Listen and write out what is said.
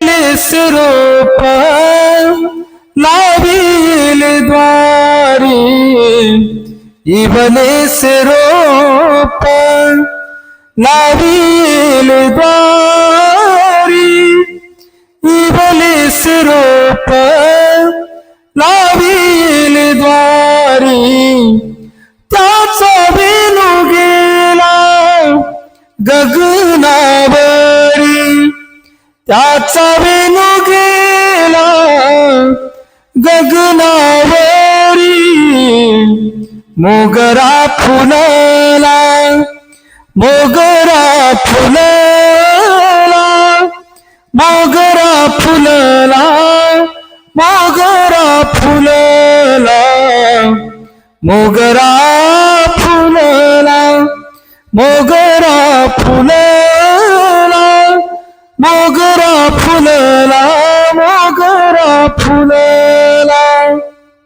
स्वरूप लावील द्वारी इवलेस रोप लावील द्वारी इवलेस रोप लावील द्वारी त्याचा वेणू गेला गगनावरी त्याचा वेणू गेला गगनावरी मोगरा फुलला मोगरा फुलला मोगरा फुलला मोगरा फुलला मोगरा फुलला मोगरा फुलला